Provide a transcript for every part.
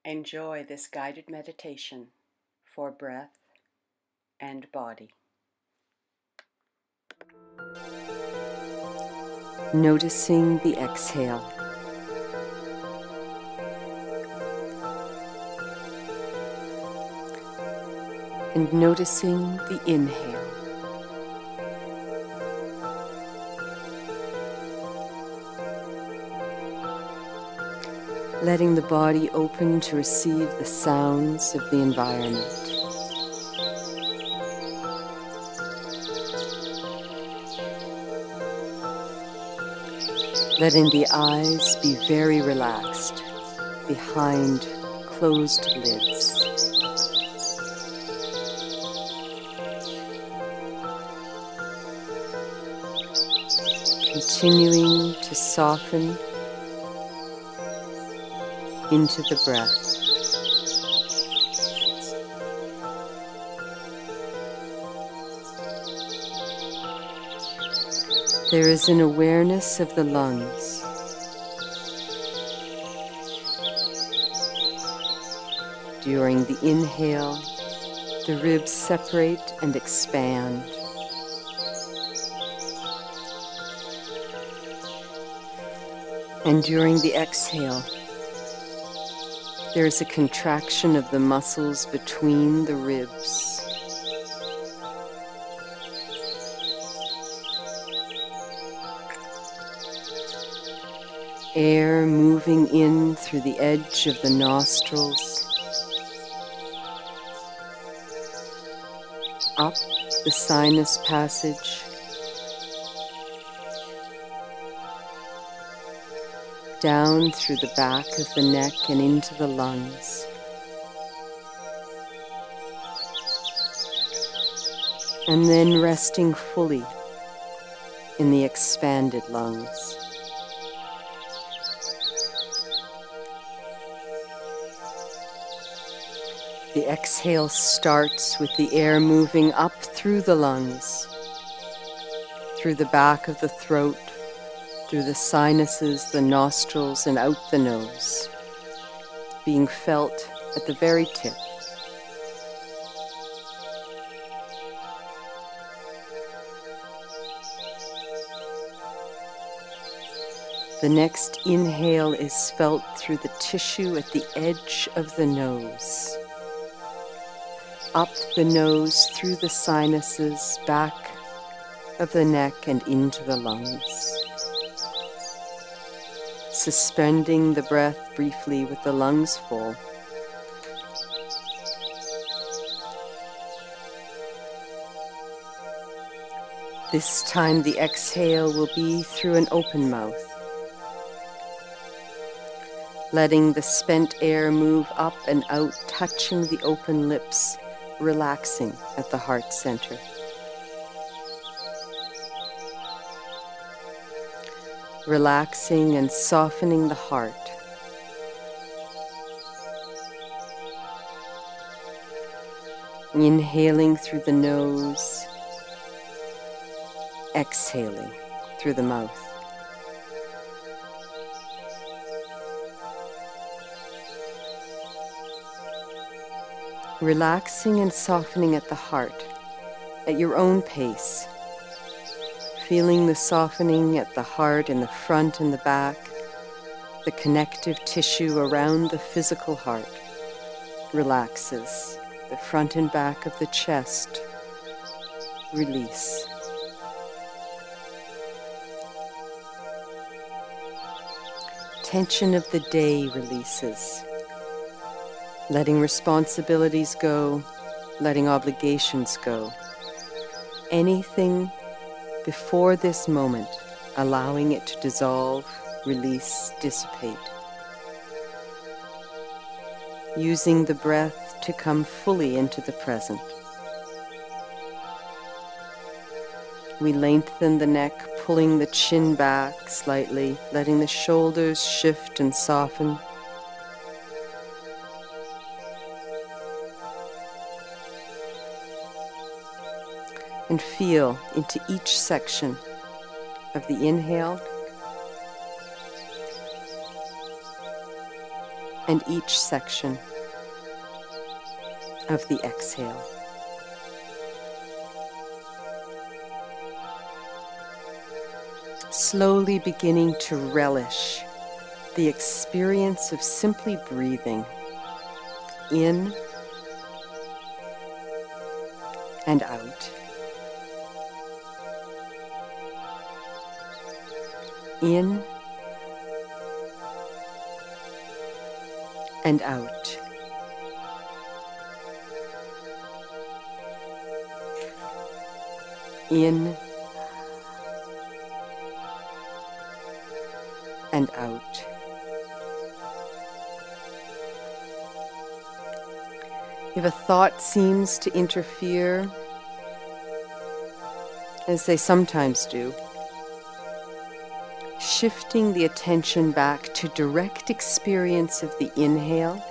Enjoy this guided meditation for breath and body. Noticing the exhale. And noticing the inhale. Letting the body open to receive the sounds of the environment. Letting the eyes be very relaxed behind closed lids. Continuing to soften into the breath. There is an awareness of the lungs. During the inhale, the ribs separate and expand. And during the exhale, there is a contraction of the muscles between the ribs. Air moving in through the edge of the nostrils, up the sinus passage, down through the back of the neck and into the lungs. And then resting fully in the expanded lungs. The exhale starts with the air moving up through the lungs, through the back of the throat, through the sinuses, the nostrils, and out the nose, being felt at the very tip. The next inhale is felt through the tissue at the edge of the nose. Up the nose, through the sinuses, back of the neck and into the lungs. Suspending the breath briefly with the lungs full. This time the exhale will be through an open mouth. Letting the spent air move up and out, touching the open lips, relaxing at the heart center. Relaxing and softening the heart. Inhaling through the nose, exhaling through the mouth. Relaxing and softening at the heart, at your own pace. Feeling the softening at the heart in the front and the back, the connective tissue around the physical heart relaxes, the front and back of the chest release. Tension of the day releases. Letting responsibilities go, letting obligations go. Anything before this moment, allowing it to dissolve, release, dissipate. Using the breath to come fully into the present. We lengthen the neck, pulling the chin back slightly, letting the shoulders shift and soften. And feel into each section of the inhale and each section of the exhale. Slowly beginning to relish the experience of simply breathing in and out. In and out. In and out. If a thought seems to interfere, as they sometimes do, shifting the attention back to direct experience of the inhale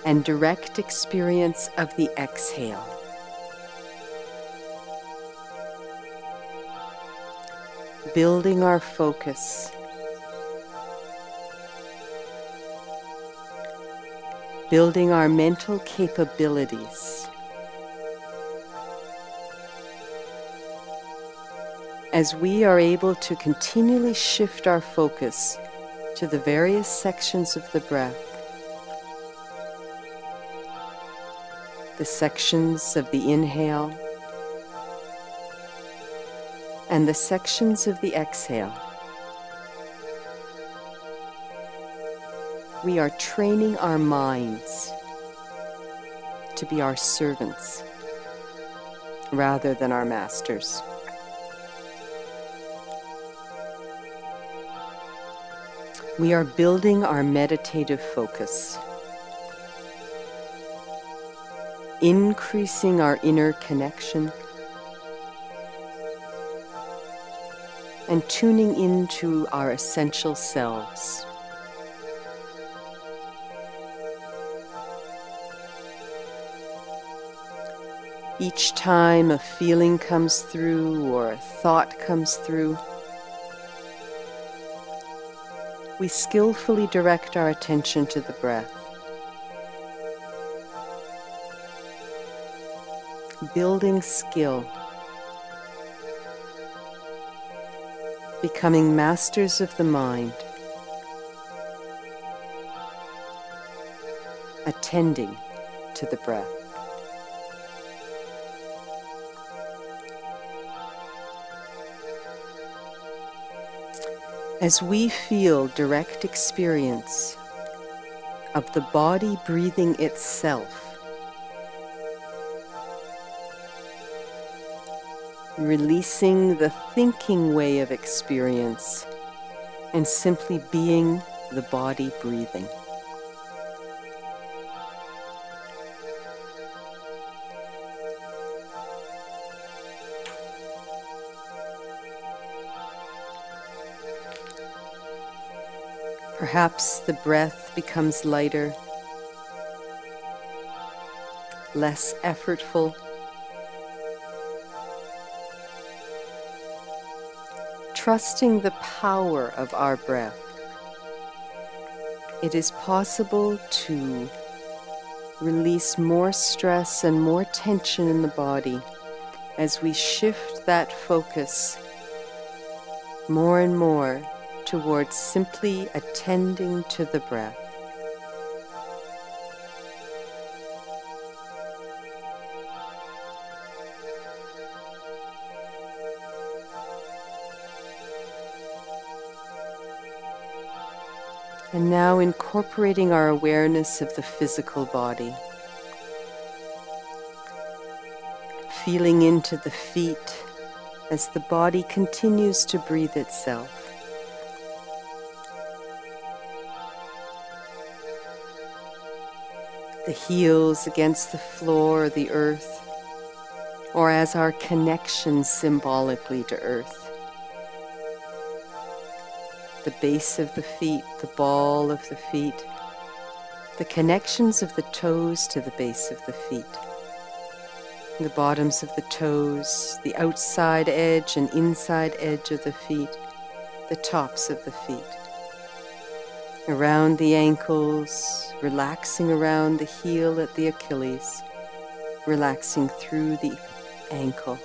and direct experience of the exhale. Building our focus, building our mental capabilities as we are able to continually shift our focus to the various sections of the breath, the sections of the inhale and the sections of the exhale. We are training our minds to be our servants rather than our masters. We are building our meditative focus, increasing our inner connection, and tuning into our essential selves. Each time a feeling comes through or a thought comes through, we skillfully direct our attention to the breath, building skill, becoming masters of the mind, attending to the breath. As we feel direct experience of the body breathing itself, releasing the thinking way of experience and simply being the body breathing. Perhaps the breath becomes lighter, less effortful, trusting the power of our breath. It is possible to release more stress and more tension in the body as we shift that focus more and more towards simply attending to the breath. And now incorporating our awareness of the physical body, feeling into the feet as the body continues to breathe itself. The heels against the floor or the earth, or as our connection symbolically to earth. The base of the feet, the ball of the feet, the connections of the toes to the base of the feet, the bottoms of the toes, the outside edge and inside edge of the feet, the tops of the feet, around the ankles, relaxing around the heel at the Achilles, relaxing through the ankle.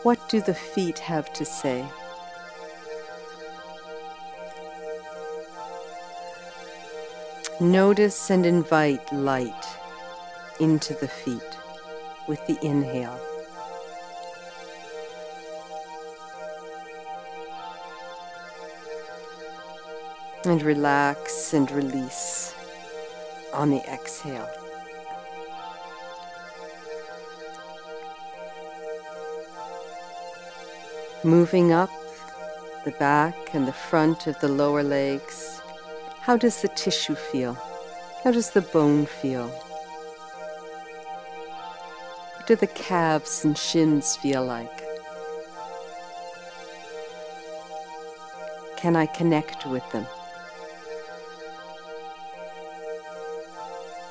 What do the feet have to say? Notice and invite light into the feet with the inhale. And relax and release on the exhale. Moving up the back and the front of the lower legs, how does the tissue feel? How does the bone feel? What do the calves and shins feel like? Can I connect with them?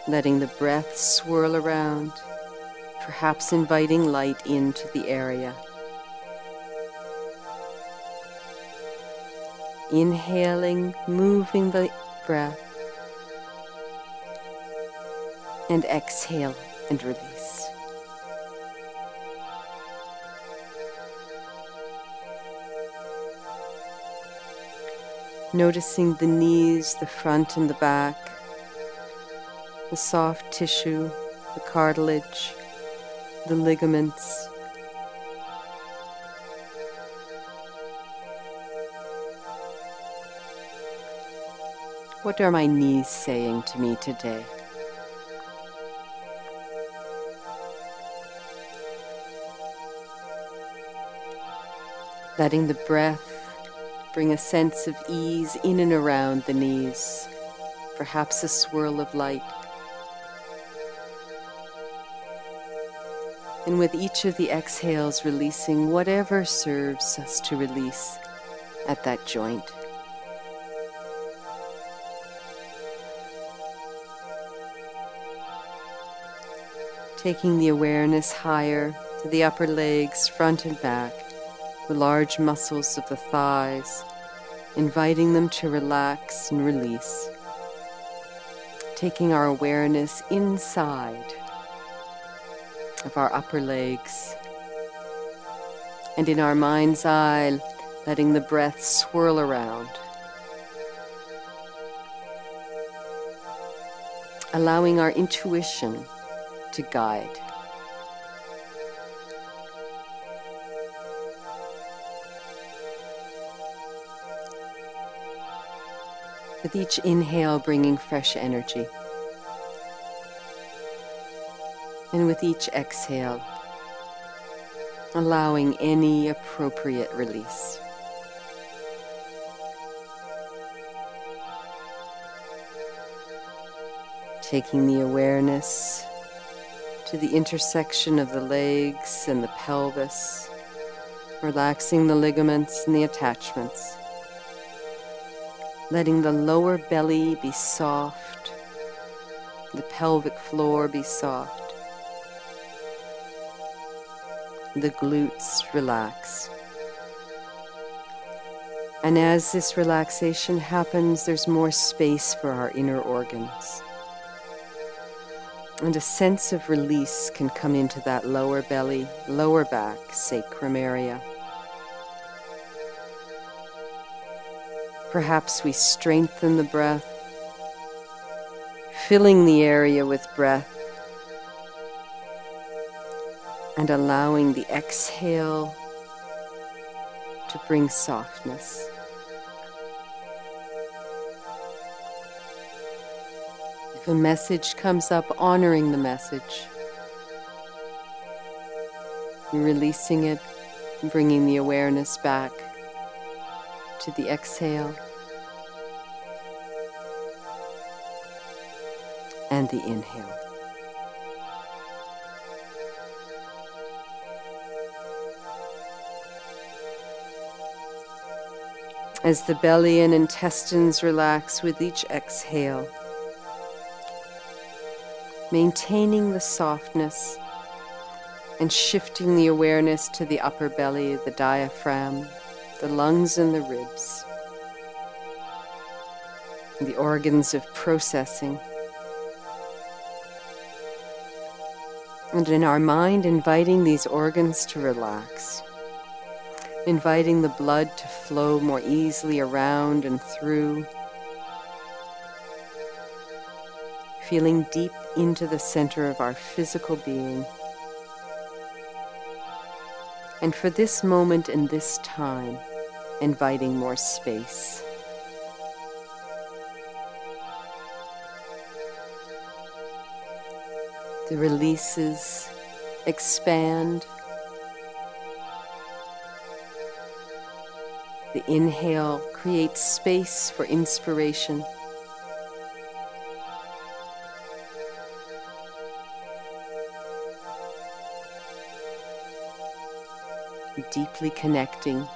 Letting the breath swirl around, perhaps inviting light into the area. Inhaling, moving the breath, and exhale and release. Noticing the knees, the front and the back, the soft tissue, the cartilage, the ligaments. What are my knees saying to me today? Letting the breath bring a sense of ease in and around the knees, perhaps a swirl of light. And with each of the exhales, releasing whatever serves us to release at that joint. Taking the awareness higher to the upper legs, front and back, the large muscles of the thighs, inviting them to relax and release. Taking our awareness inside of our upper legs, and in our mind's eye, letting the breath swirl around. Allowing our intuition to guide. With each inhale, bringing fresh energy. And with each exhale, allowing any appropriate release. Taking the awareness to the intersection of the legs and the pelvis, relaxing the ligaments and the attachments. Letting the lower belly be soft, the pelvic floor be soft, the glutes relax. And as this relaxation happens, there's more space for our inner organs. And a sense of release can come into that lower belly, lower back, sacrum area. Perhaps we strengthen the breath, filling the area with breath, and allowing the exhale to bring softness. If a message comes up, honoring the message, releasing it, bringing the awareness back to the exhale and the inhale. As the belly and intestines relax with each exhale, maintaining the softness and shifting the awareness to the upper belly, the diaphragm, the lungs and the ribs, the organs of processing. And in our mind, inviting these organs to relax, inviting the blood to flow more easily around and through, feeling deep into the center of our physical being. And for this moment and this time, inviting more space. The releases expand. The inhale creates space for inspiration. Deeply connecting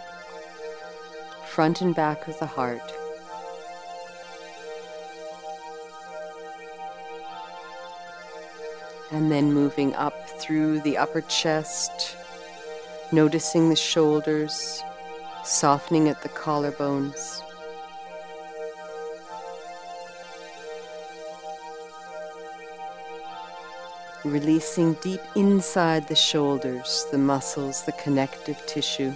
front and back of the heart. And then moving up through the upper chest, noticing the shoulders, softening at the collarbones. Releasing deep inside the shoulders, the muscles, the connective tissue.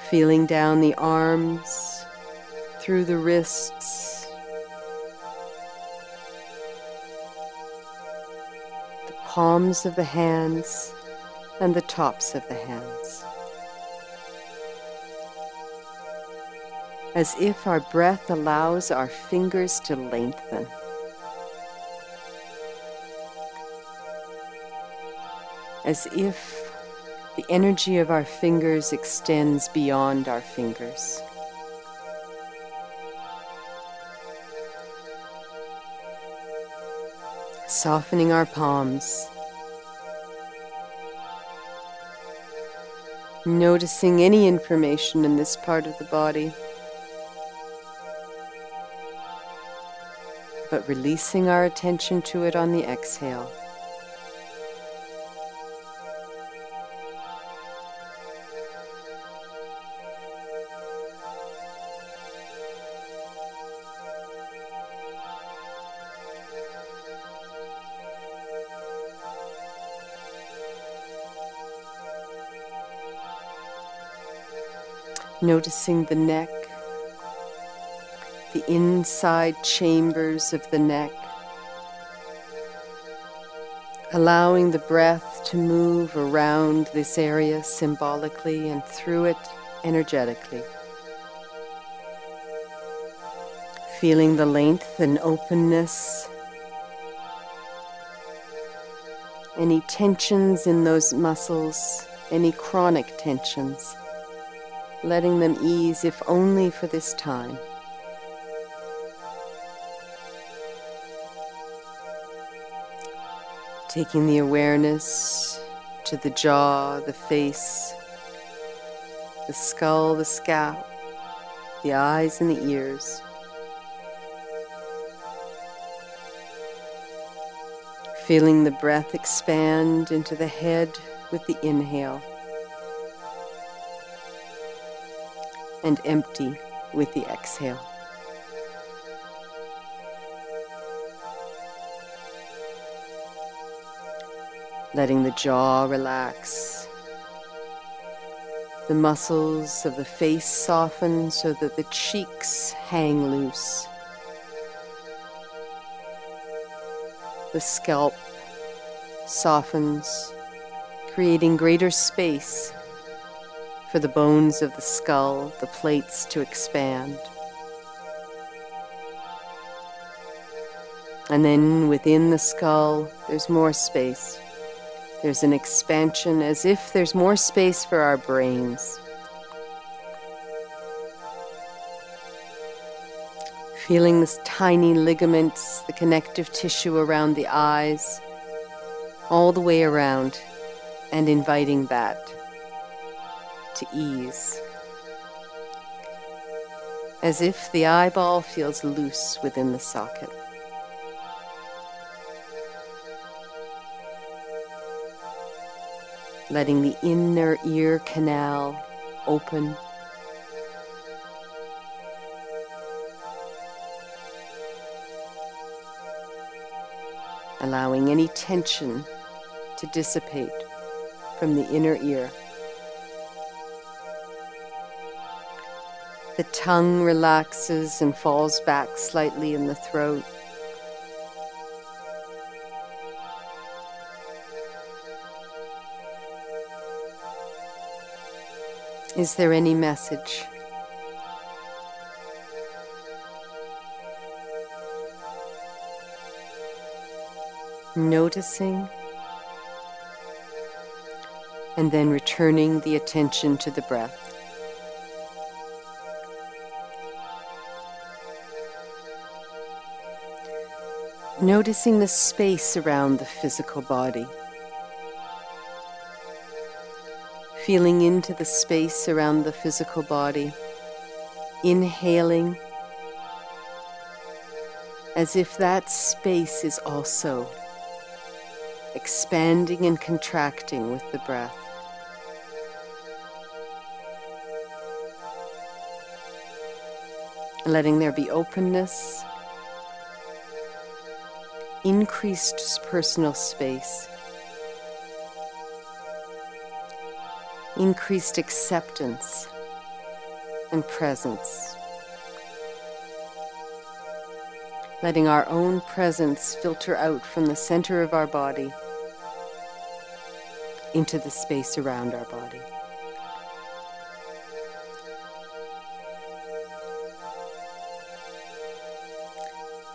Feeling down the arms, through the wrists, the palms of the hands, and the tops of the hands. As if our breath allows our fingers to lengthen. As if the energy of our fingers extends beyond our fingers. Softening our palms. Noticing any information in this part of the body. But releasing our attention to it on the exhale. Noticing the neck, the inside chambers of the neck, allowing the breath to move around this area symbolically and through it energetically. Feeling the length and openness, any tensions in those muscles, any chronic tensions, letting them ease if only for this time. Taking the awareness to the jaw, the face, the skull, the scalp, the eyes and the ears. Feeling the breath expand into the head with the inhale and empty with the exhale. Letting the jaw relax, the muscles of the face soften so that the cheeks hang loose. The scalp softens, creating greater space for the bones of the skull, the plates to expand. And then within the skull, there's more space. There's an expansion as if there's more space for our brains. Feeling the tiny ligaments, the connective tissue around the eyes, all the way around, and inviting that to ease as if the eyeball feels loose within the socket. Letting the inner ear canal open. Allowing any tension to dissipate from the inner ear. The tongue relaxes and falls back slightly in the throat. Is there any message? Noticing and then returning the attention to the breath. Noticing the space around the physical body. Feeling into the space around the physical body. Inhaling as if that space is also expanding and contracting with the breath. Letting there be openness, increased personal space, increased acceptance and presence. Letting our own presence filter out from the center of our body into the space around our body.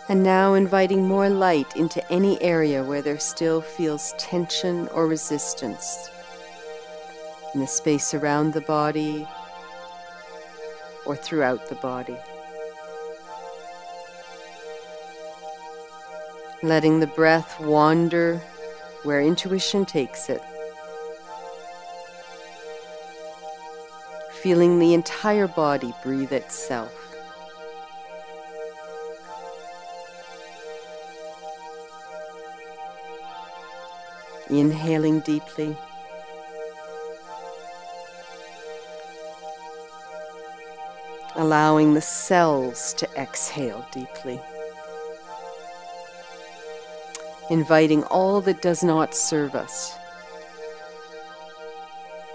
And now inviting more light into any area where there still feels tension or resistance in the space around the body or throughout the body. Letting the breath wander where intuition takes it. Feeling the entire body breathe itself. Inhaling deeply. Allowing the cells to exhale deeply. Inviting all that does not serve us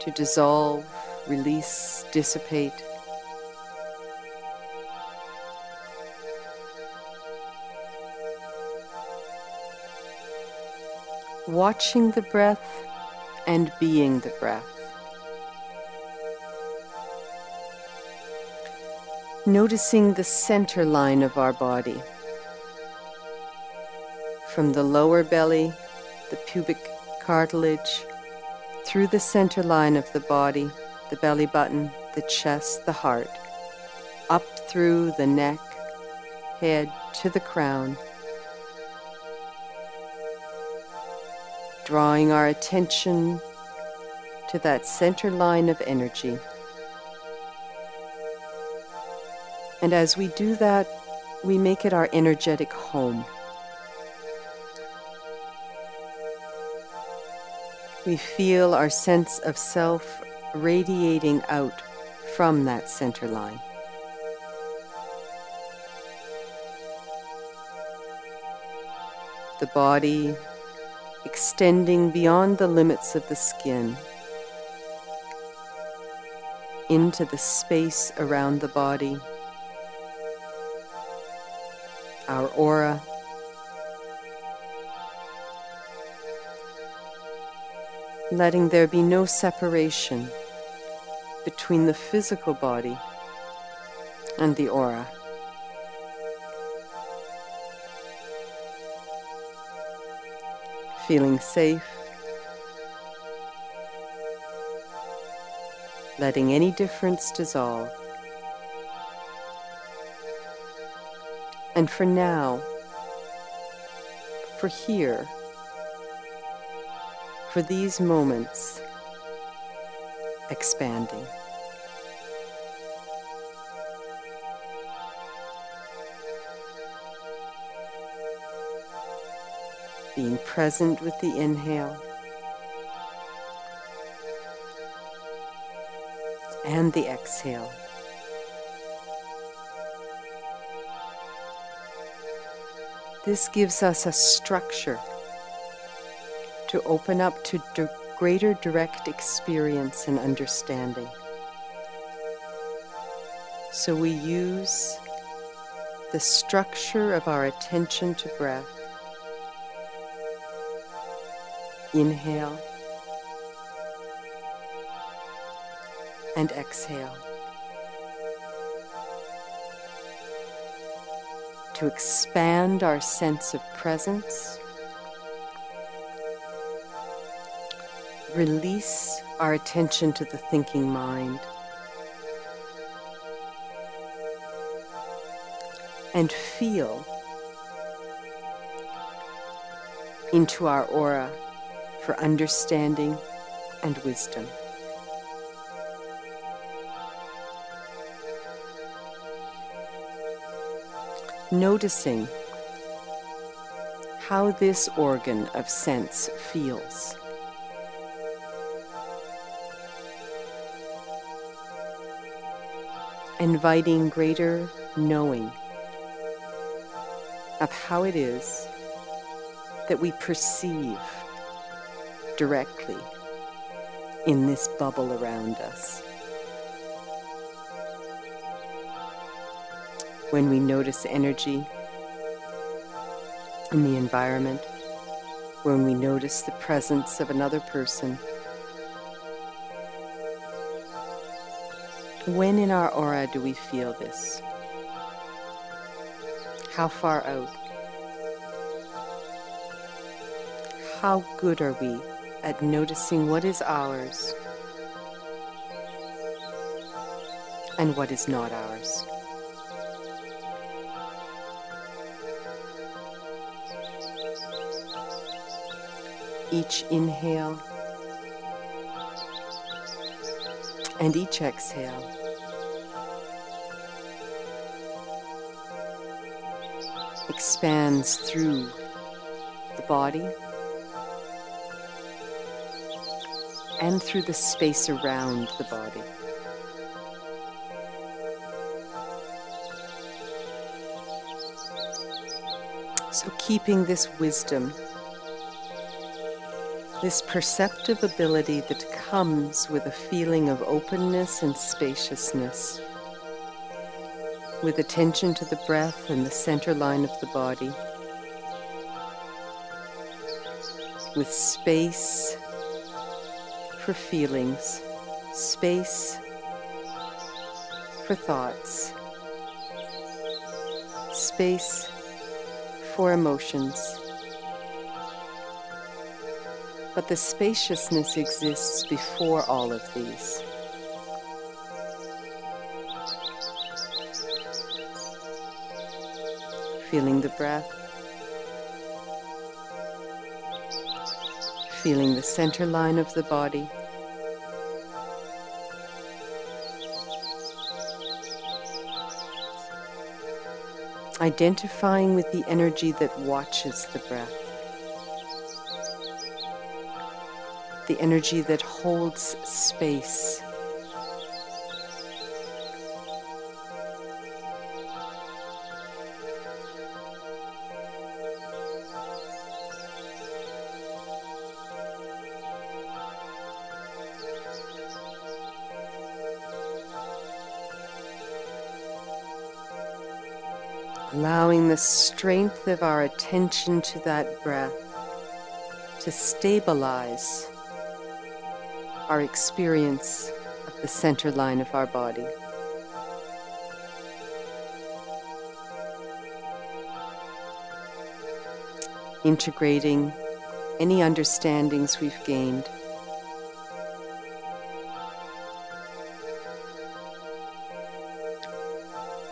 to dissolve, release, dissipate. Watching the breath and being the breath. Noticing the center line of our body. From the lower belly, the pubic cartilage, through the center line of the body, the belly button, the chest, the heart, up through the neck, head to the crown. Drawing our attention to that center line of energy. And as we do that, we make it our energetic home. We feel our sense of self radiating out from that center line. The body extending beyond the limits of the skin into the space around the body, our aura, letting there be no separation between the physical body and the aura. Feeling safe, letting any difference dissolve. And for now, for here, for these moments, expanding. being present with the inhale and the exhale. This gives us a structure to open up to greater direct experience and understanding. So we use the structure of our attention to breath. Inhale and exhale to expand our sense of presence, release our attention to the thinking mind, and feel into our aura for understanding and wisdom. Noticing how this organ of sense feels. Inviting greater knowing of how it is that we perceive directly in this bubble around us. When we notice energy in the environment, when we notice the presence of another person, when in our aura do we feel this? How far out? How good are we at noticing what is ours and what is not ours? Each inhale and each exhale expands through the body and through the space around the body. So keeping this wisdom, this perceptive ability that comes with a feeling of openness and spaciousness, with attention to the breath and the center line of the body, with space for feelings, space for thoughts, space for emotions. But the spaciousness exists before all of these. Feeling the breath, feeling the center line of the body, identifying with the energy that watches the breath, the energy that holds space, allowing the strength of our attention to that breath to stabilize our experience of the center line of our body. Integrating any understandings we've gained.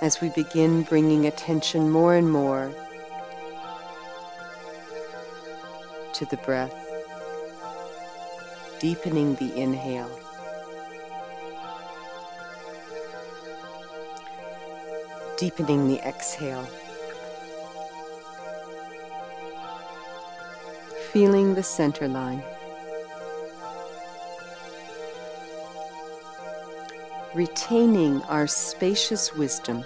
As we begin bringing attention more and more to the breath, deepening the inhale, deepening the exhale, feeling the center line. Retaining our spacious wisdom.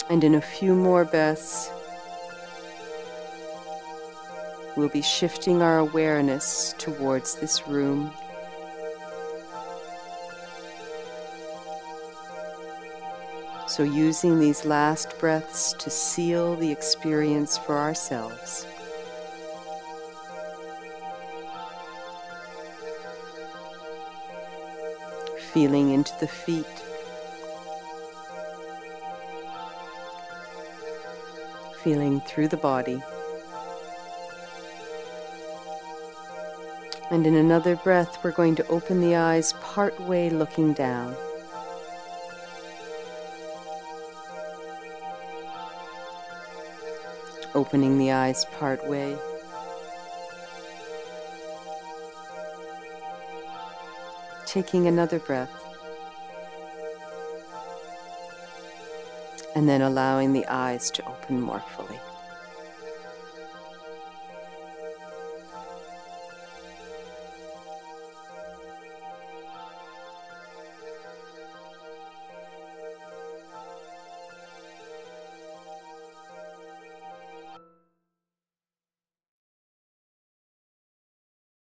And in a few more breaths, we'll be shifting our awareness towards this room. So using these last breaths to seal the experience for ourselves. Feeling into the feet. Feeling through the body. And in another breath, we're going to open the eyes part way looking down. Opening the eyes part way. Taking another breath. And then allowing the eyes to open more fully.